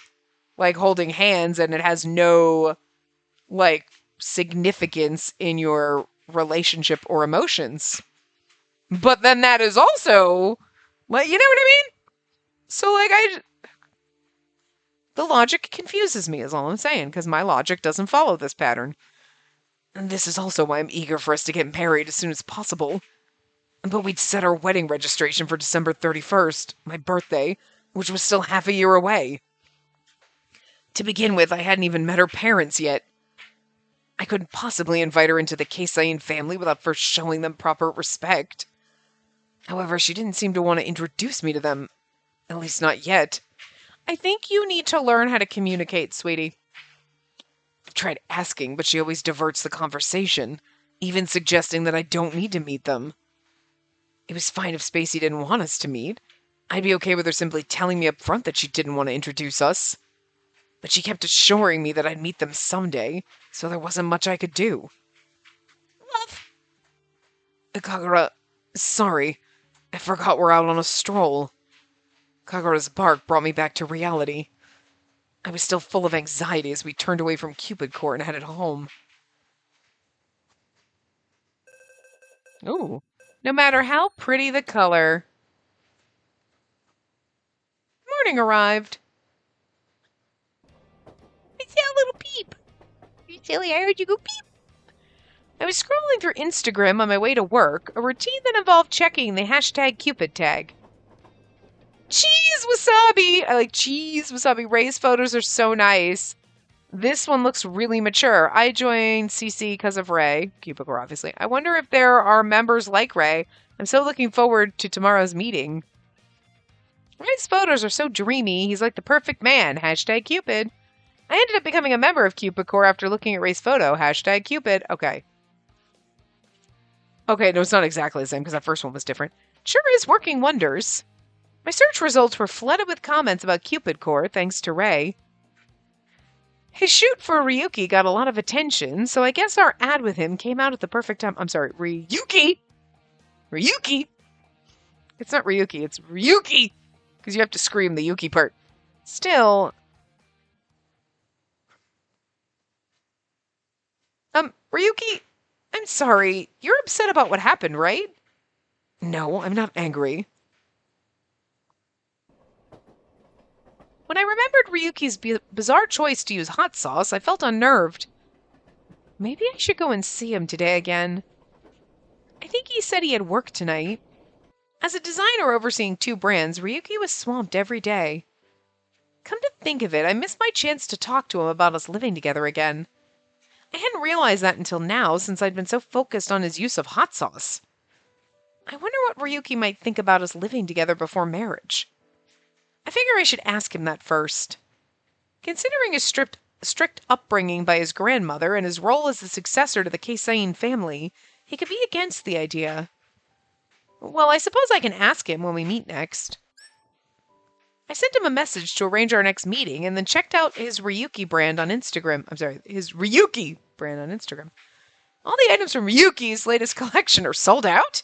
like holding hands, and it has no, like, significance in your relationship or emotions. But then that is also, like, you know what I mean? So, like, the logic confuses me, is all I'm saying, because my logic doesn't follow this pattern. And this is also why I'm eager for us to get married as soon as possible. But we'd set our wedding registration for December 31st, my birthday, which was still half a year away. To begin with, I hadn't even met her parents yet. I couldn't possibly invite her into the Kasain family without first showing them proper respect. However, she didn't seem to want to introduce me to them. At least not yet. I think you need to learn how to communicate, sweetie. I've tried asking, but she always diverts the conversation, even suggesting that I don't need to meet them. It was fine if Spacey didn't want us to meet. I'd be okay with her simply telling me up front that she didn't want to introduce us. But she kept assuring me that I'd meet them someday, so there wasn't much I could do. Love. Kagura, sorry. I forgot we're out on a stroll. Kagura's bark brought me back to reality. I was still full of anxiety as we turned away from Cupid Court and headed home. Ooh. No matter how pretty the color. Morning arrived. I saw a little peep. You silly, I heard you go peep. I was scrolling through Instagram on my way to work, a routine that involved checking the hashtag Cupid tag. Cheese wasabi! I like cheese wasabi. Ray's photos are so nice. This one looks really mature. I joined CC because of Ray. Cupid Core, obviously. I wonder if there are members like Ray. I'm so looking forward to tomorrow's meeting. Ray's photos are so dreamy. He's like the perfect man. Hashtag Cupid. I ended up becoming a member of Cupid Core after looking at Ray's photo. Hashtag Cupid. Okay. Okay, no, it's not exactly the same because that first one was different. Sure is working wonders. My search results were flooded with comments about Cupid Core, thanks to Ray. His shoot for Ryuki got a lot of attention, so I guess our ad with him came out at the perfect time. I'm sorry, Ryuki! Ryuki! It's not Ryuki, it's Ryuki! Because you have to scream the Yuki part. Still, Ryuki, I'm sorry. You're upset about what happened, right? No, I'm not angry. When I remembered Ryuki's bizarre choice to use hot sauce, I felt unnerved. Maybe I should go and see him today again. I think he said he had work tonight. As a designer overseeing 2 brands, Ryuki was swamped every day. Come to think of it, I missed my chance to talk to him about us living together again. I hadn't realized that until now, since I'd been so focused on his use of hot sauce. I wonder what Ryuki might think about us living together before marriage. I figure I should ask him that first. Considering his strict upbringing by his grandmother and his role as the successor to the Keisain family, he could be against the idea. Well, I suppose I can ask him when we meet next. I sent him a message to arrange our next meeting and then checked out his Ryuki brand on Instagram. His Ryuki brand on Instagram. All the items from Ryuki's latest collection are sold out?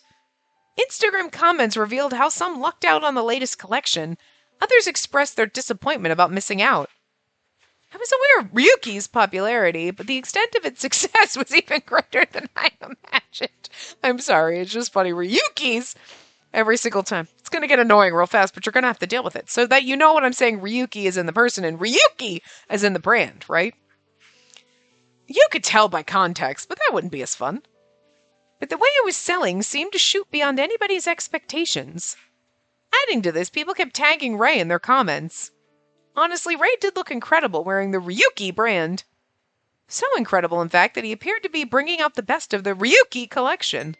Instagram comments revealed how some lucked out on the latest collection. Others expressed their disappointment about missing out. I was aware of Ryuki's popularity, but the extent of its success was even greater than I imagined. I'm sorry, it's just funny. Ryuki's every single time. It's going to get annoying real fast, but you're going to have to deal with it. So that you know what I'm saying, Ryuki is in the person and Ryuki as in the brand, right? You could tell by context, but that wouldn't be as fun. But the way it was selling seemed to shoot beyond anybody's expectations. Adding to this, people kept tagging Ray in their comments. Honestly, Ray did look incredible wearing the Ryuki brand. So incredible, in fact, that he appeared to be bringing out the best of the Ryuki collection.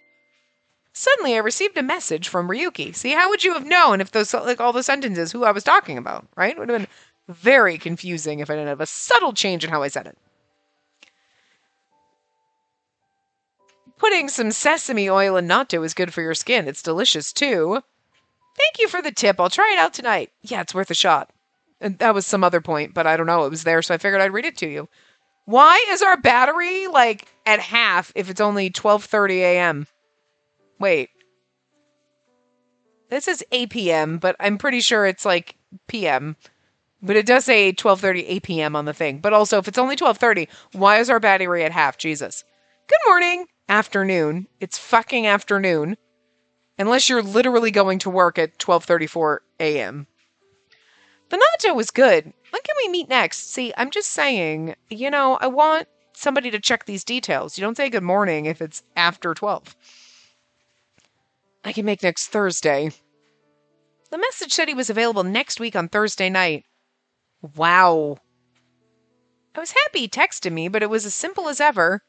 Suddenly, I received a message from Ryuki. See, how would you have known if those, all the sentences, who I was talking about, right? It would have been very confusing if I didn't have a subtle change in how I said it. Putting some sesame oil in natto is good for your skin. It's delicious, too. Thank you for the tip. I'll try it out tonight. Yeah, it's worth a shot. And that was some other point, but I don't know. It was there, so I figured I'd read it to you. Why is our battery, at half if it's only 12:30 a.m.? Wait. This is APM, but I'm pretty sure it's, PM. But it does say 12:30 APM on the thing. But also, if it's only 12:30, why is our battery at half? Jesus. Good morning. Afternoon. It's fucking afternoon. Unless you're literally going to work at 12:34 a.m. The natto was good. When can we meet next? See, I'm just saying, I want somebody to check these details. You don't say good morning if it's after 12. I can make next Thursday. The message said he was available next week on Thursday night. Wow. I was happy he texted me, but it was as simple as ever.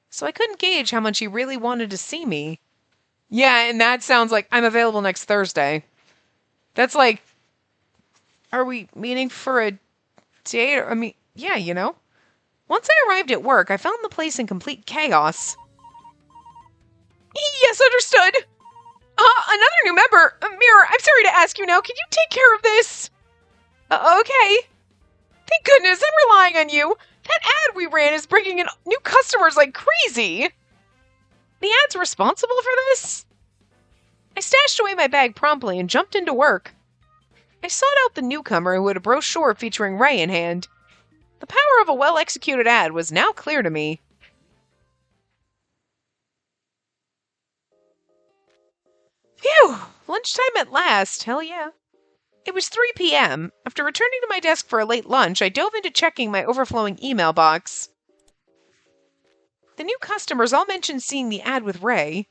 So I couldn't gauge how much he really wanted to see me. Yeah, and that sounds like I'm available next Thursday. That's like, are we meeting for a date? Yeah, Once I arrived at work, I found the place in complete chaos. Yes, understood. Another new member. Mirror, I'm sorry to ask you now. Can you take care of this? Okay. Thank goodness, I'm relying on you. That ad we ran is bringing in new customers like crazy. The ad's responsible for this? I stashed away my bag promptly and jumped into work. I sought out the newcomer who had a brochure featuring Ray in hand. The power of a well-executed ad was now clear to me. Phew! Lunchtime at last, hell yeah. It was 3 p.m. After returning to my desk for a late lunch, I dove into checking my overflowing email box. The new customers all mentioned seeing the ad with Ray.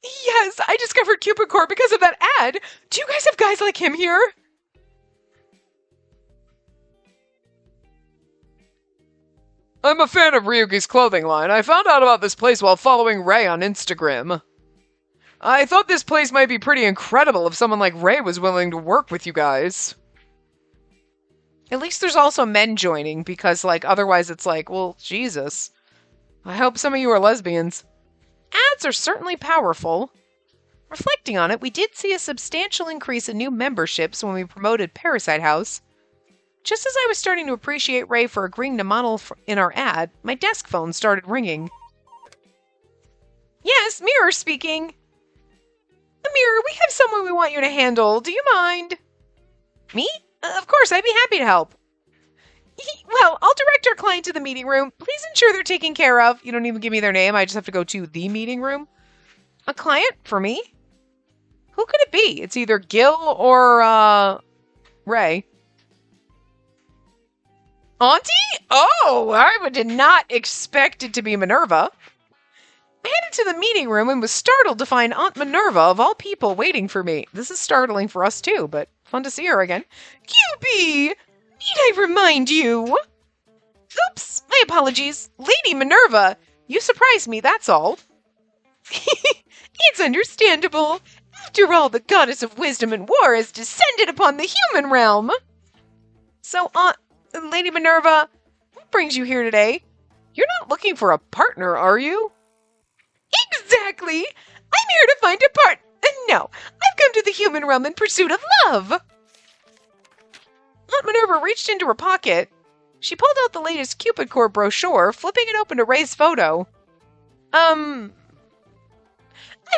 Yes, I discovered Cupid Core because of that ad. Do you guys have guys like him here? I'm a fan of Ryuki's clothing line. I found out about this place while following Ray on Instagram. I thought this place might be pretty incredible if someone like Ray was willing to work with you guys. At least there's also men joining, because, otherwise it's well, Jesus. I hope some of you are lesbians. Ads are certainly powerful. Reflecting on it, we did see a substantial increase in new memberships when we promoted Parasite House. Just as I was starting to appreciate Ray for agreeing to model in our ad, my desk phone started ringing. Yes, Mirror speaking. Mirror, we have someone we want you to handle. Do you mind? Me? Of course, I'd be happy to help. Well, I'll direct our client to the meeting room. Please ensure they're taken care of. You don't even give me their name. I just have to go to the meeting room. A client? For me? Who could it be? It's either Gil or, Ray. Auntie? Oh, I did not expect it to be Minerva. I headed to the meeting room and was startled to find Aunt Minerva, of all people, waiting for me. This is startling for us too, but fun to see her again. Cupid! Need I remind you? Oops, my apologies. Lady Minerva, you surprised me, that's all. It's understandable. After all, the goddess of wisdom and war has descended upon the human realm. So, Lady Minerva, what brings you here today? You're not looking for a partner, are you? Exactly! I'm here to find a partner. No, I've come to the human realm in pursuit of love. Aunt Minerva reached into her pocket. She pulled out the latest Cupid Core brochure, flipping it open to Ray's photo. I've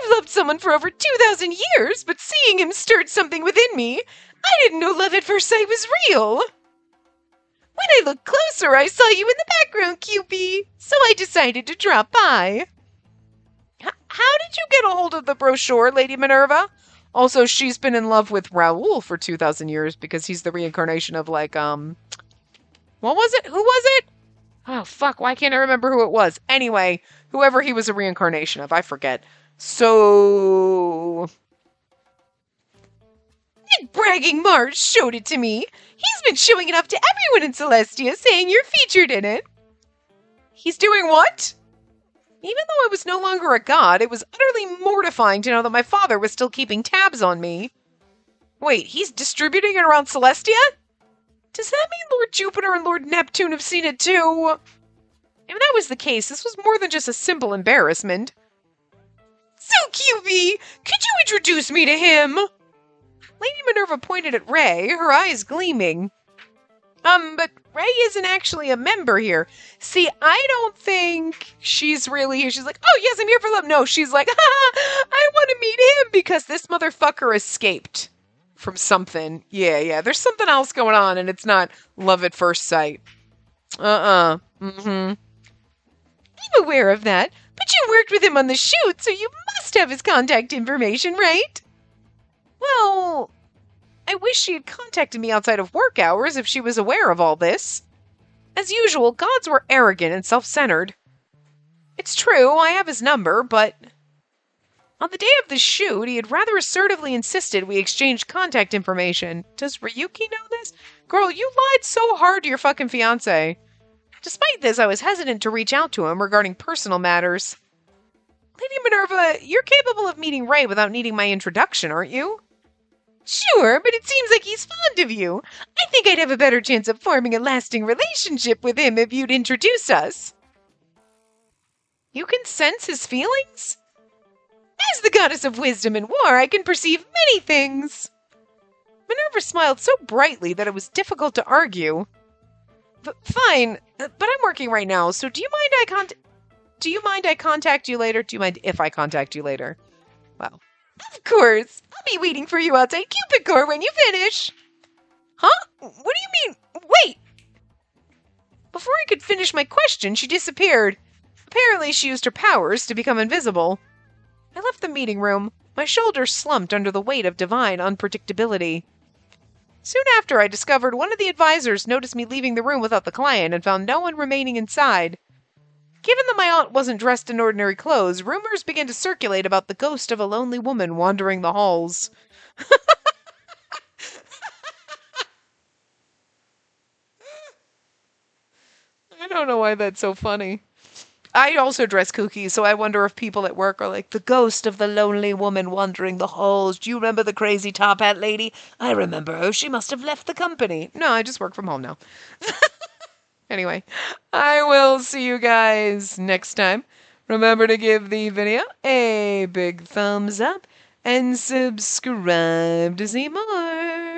loved someone for over 2,000 years, but seeing him stirred something within me. I didn't know love at first sight was real. When I looked closer, I saw you in the background, Cupid, so I decided to drop by. How did you get a hold of the brochure, Lady Minerva? Also, she's been in love with Raoul for 2,000 years because he's the reincarnation of, like, what was it? Who was it? Oh, fuck, why can't I remember who it was? Anyway, whoever he was a reincarnation of, I forget. So... Bragging Mars showed it to me. He's been showing it off to everyone in Celestia, saying you're featured in it. He's doing what? Even though I was no longer a god, it was utterly mortifying to know that my father was still keeping tabs on me. Wait, he's distributing it around Celestia? Does that mean Lord Jupiter and Lord Neptune have seen it too? If that was the case, this was more than just a simple embarrassment. So, Cupid, could you introduce me to him? Lady Minerva pointed at Ray, her eyes gleaming. But Ray isn't actually a member here. See, I don't think she's really here. She's like, oh, yes, I'm here for love. No, she's like, I want to meet him because this motherfucker escaped from something. Yeah, there's something else going on, and it's not love at first sight. I'm aware of that, but you worked with him on the shoot, so you must have his contact information, right? Well, I wish she had contacted me outside of work hours if she was aware of all this. As usual, gods were arrogant and self-centered. It's true, I have his number, but... On the day of the shoot, he had rather assertively insisted we exchange contact information. Does Ryuki know this? Girl, you lied so hard to your fucking fiancé. Despite this, I was hesitant to reach out to him regarding personal matters. Lady Minerva, you're capable of meeting Ray without needing my introduction, aren't you? Sure, but it seems like he's fond of you. I think I'd have a better chance of forming a lasting relationship with him if you'd introduce us. You can sense his feelings? As the goddess of wisdom and war, I can perceive many things. Minerva smiled so brightly that it was difficult to argue. Fine, but I'm working right now, so do you mind I contact you later? Do you mind if I contact you later? Well, of course. I'll be waiting for you outside Cupid Core when you finish. Huh? What do you mean? Wait! Before I could finish my question, she disappeared. Apparently, she used her powers to become invisible. I left the meeting room. My shoulders slumped under the weight of divine unpredictability. Soon after, I discovered one of the advisors noticed me leaving the room without the client and found no one remaining inside. Given that my aunt wasn't dressed in ordinary clothes, rumors began to circulate about the ghost of a lonely woman wandering the halls. I don't know why that's so funny. I also dress kooky, so I wonder if people at work are like, the ghost of the lonely woman wandering the halls. Do you remember the crazy top hat lady? I remember her. She must have left the company. No, I just work from home now. Anyway, I will see you guys next time. Remember to give the video a big thumbs up and subscribe to see more.